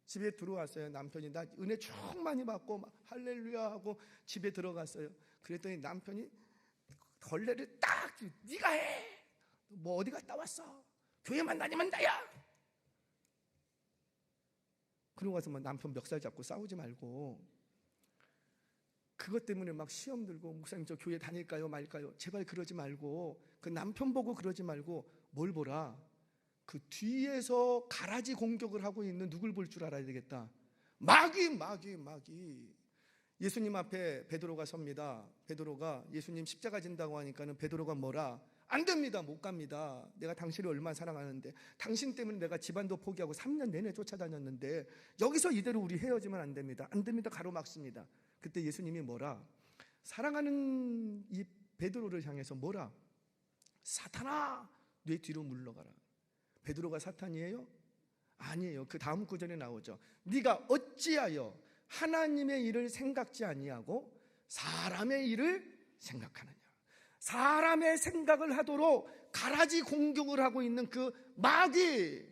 집에 들어왔어요. 남편이 나 은혜 쭉 많이 받고 할렐루야 하고 집에 들어갔어요. 그랬더니 남편이 걸레를 딱, 네가 해. 뭐 어디 갔다 왔어? 교회만 다니면 나야. 그러고 가서 막 남편 멱살 잡고 싸우지 말고, 그것 때문에 막 시험 들고 목사님 저 교회 다닐까요 말까요? 제발 그러지 말고, 그 남편 보고 그러지 말고 뭘 보라? 그 뒤에서 가라지 공격을 하고 있는 누굴 볼 줄 알아야 되겠다. 마귀. 예수님 앞에 베드로가 섭니다. 베드로가 예수님 십자가 진다고 하니까는 베드로가 뭐라? 안 됩니다. 못 갑니다. 내가 당신을 얼마나 사랑하는데, 당신 때문에 내가 집안도 포기하고 3년 내내 쫓아다녔는데 여기서 이대로 우리 헤어지면 안 됩니다. 가로막습니다. 그때 예수님이 뭐라? 사랑하는 이 베드로를 향해서 뭐라? 사탄아, 내 뒤로 물러가라. 베드로가 사탄이에요? 아니에요. 그 다음 구절에 나오죠. 네가 어찌하여 하나님의 일을 생각지 아니하고 사람의 일을 생각하느냐. 사람의 생각을 하도록 가라지 공격을 하고 있는 그 마귀,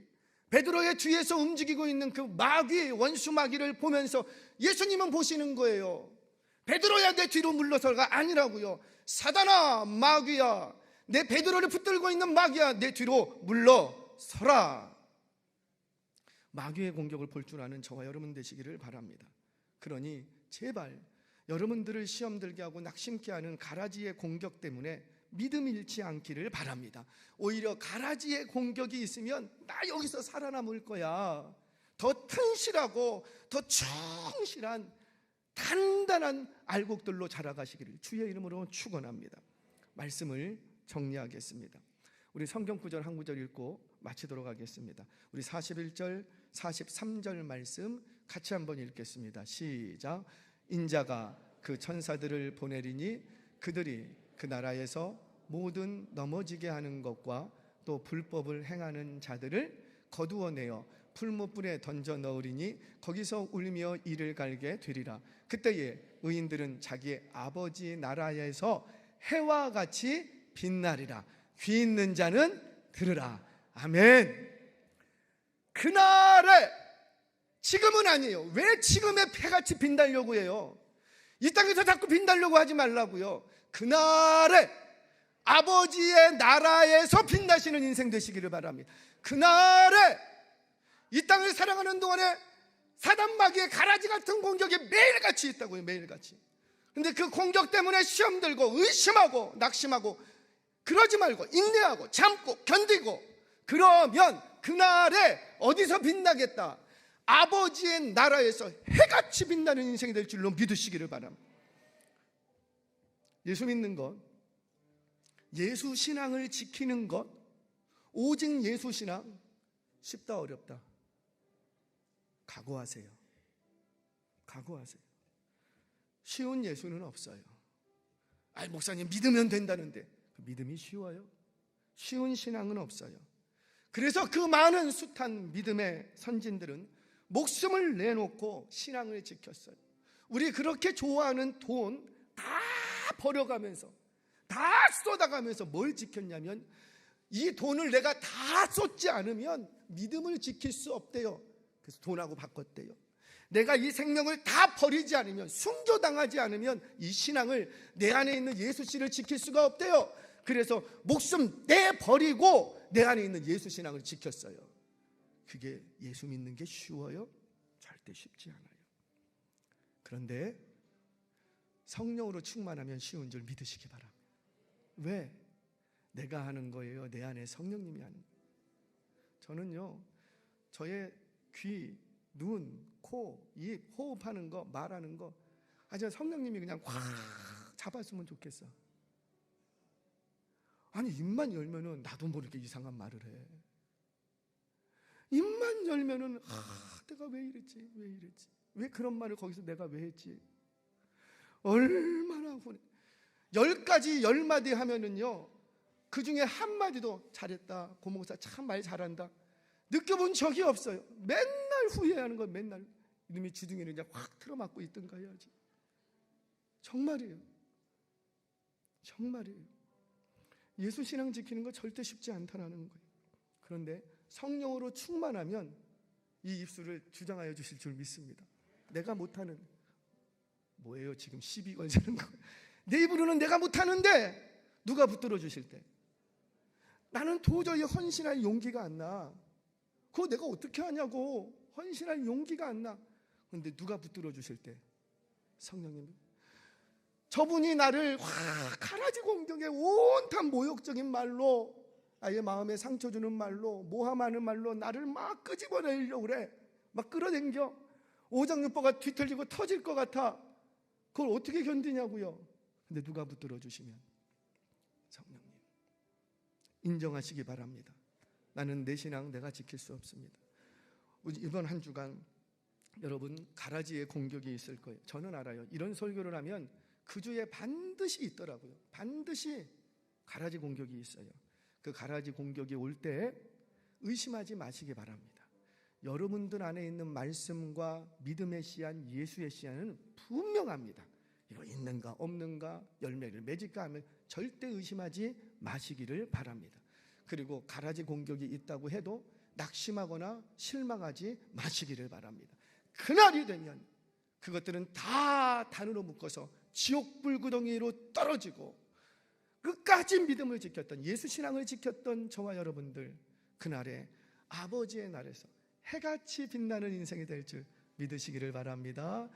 베드로의 뒤에서 움직이고 있는 그 마귀, 원수 마귀를 보면서 예수님은 보시는 거예요. 베드로야 내 뒤로 물러서가 아니라고요. 사단아, 마귀야, 내 베드로를 붙들고 있는 마귀야, 내 뒤로 물러서라. 마귀의 공격을 볼 줄 아는 저와 여러분 되시기를 바랍니다. 그러니 제발 여러분들을 시험 들게 하고 낙심케 하는 가라지의 공격 때문에 믿음 잃지 않기를 바랍니다. 오히려 가라지의 공격이 있으면 나 여기서 살아남을 거야, 더 튼실하고 더 충실한 단단한 알곡들로 자라가시기를 주의 이름으로 축원합니다. 말씀을 정리하겠습니다. 우리 성경 구절 한 구절 읽고 마치도록 하겠습니다. 우리 41절 43절 말씀 같이 한번 읽겠습니다. 시작. 인자가 그 천사들을 보내리니 그들이 그 나라에서 모든 넘어지게 하는 것과 또 불법을 행하는 자들을 거두어내어 풀무불에 던져 넣으리니 거기서 울며 이를 갈게 되리라. 그때에 의인들은 자기의 아버지 나라에서 해와 같이 빛나리라. 귀 있는 자는 들으라. 아멘. 그날에, 지금은 아니에요. 왜 지금의 해같이 빛나려고 해요? 이 땅에서 자꾸 빛나려고 하지 말라고요. 그날에 아버지의 나라에서 빛나시는 인생 되시기를 바랍니다. 그날에 이 땅을 살아가는 동안에 사단 마귀의 가라지 같은 공격이 매일같이 있다고요. 매일같이. 근데 그 공격 때문에 시험 들고 의심하고 낙심하고 그러지 말고 인내하고 참고 견디고 그러면 그날에 어디서 빛나겠다? 아버지의 나라에서 해같이 빛나는 인생이 될 줄로 믿으시기를 바랍니다. 예수 믿는 것, 예수 신앙을 지키는 것, 오직 예수 신앙 쉽다 어렵다? 각오하세요. 각오하세요. 쉬운 예수는 없어요. 아이, 목사님 믿으면 된다는데 그 믿음이 쉬워요? 쉬운 신앙은 없어요. 그래서 그 많은 숱한 믿음의 선진들은 목숨을 내놓고 신앙을 지켰어요. 우리 그렇게 좋아하는 돈 다 버려가면서 다 쏟아가면서 뭘 지켰냐면 이 돈을 내가 다 쏟지 않으면 믿음을 지킬 수 없대요. 그래서 돈하고 바꿨대요. 내가 이 생명을 다 버리지 않으면, 순교당하지 않으면 이 신앙을, 내 안에 있는 예수 씨를 지킬 수가 없대요. 그래서 목숨 내버리고 내 안에 있는 예수 신앙을 지켰어요. 그게 예수 믿는 게 쉬워요? 절대 쉽지 않아요. 그런데 성령으로 충만하면 쉬운 줄 믿으시기 바랍니다. 왜? 내가 하는 거예요? 내 안에 성령님이 하는 거예요? 저는요, 저의 귀, 눈, 코, 입, 호흡하는 거, 말하는 거 아주 성령님이 그냥 확 잡았으면 좋겠어. 아니, 입만 열면은 나도 모르게 이상한 말을 해. 입만 열면은 내가 왜 이랬지? 왜 이랬지? 왜 그런 말을 거기서 내가 왜 했지? 얼마나 후회. 10가지 10마디 하면은요, 그 중에 한마디도 잘했다, 고목사 참 말 잘한다 느껴본 적이 없어요. 맨날 후회하는 거, 맨날 이놈이 주둥이를 그냥 확 틀어막고 있던가 해야지. 정말이에요. 정말이에요. 예수 신앙 지키는 거 절대 쉽지 않다라는 거예요. 그런데 성령으로 충만하면 이 입술을 주장하여 주실 줄 믿습니다. 내가 못하는, 뭐예요 지금 시비 걸자는 거. 내 입으로는 내가 못하는데 누가 붙들어 주실 때 나는 도저히 헌신할 용기가 안 나. 그거 내가 어떻게 하냐고. 헌신할 용기가 안 나. 그런데 누가 붙들어 주실 때? 성령님. 저분이 나를 확 가라지 공격에 온탄 모욕적인 말로, 아예 마음에 상처 주는 말로, 모함하는 말로 나를 막 끄집어내려고 그래. 막 끌어당겨. 오장육부가 뒤틀리고 터질 것 같아. 그걸 어떻게 견디냐고요. 근데 누가 붙들어 주시면? 성령님. 인정하시기 바랍니다. 나는 내 신앙 내가 지킬 수 없습니다. 이번 한 주간 여러분 가라지의 공격이 있을 거예요. 저는 알아요. 이런 설교를 하면 그 주에 반드시 있더라고요. 반드시 가라지 공격이 있어요. 그 가라지 공격이 올 때 의심하지 마시기 바랍니다. 여러분들 안에 있는 말씀과 믿음의 씨앗, 예수의 씨앗은 분명합니다. 이거 있는가 없는가, 열매를 맺을까 하면 절대 의심하지 마시기를 바랍니다. 그리고 가라지 공격이 있다고 해도 낙심하거나 실망하지 마시기를 바랍니다. 그날이 되면 그것들은 다 단으로 묶어서 지옥 불구덩이로 떨어지고 끝까지 믿음을 지켰던, 예수 신앙을 지켰던 저와 여러분들, 그날에 아버지의 날에서 해같이 빛나는 인생이 될 줄 믿으시기를 바랍니다.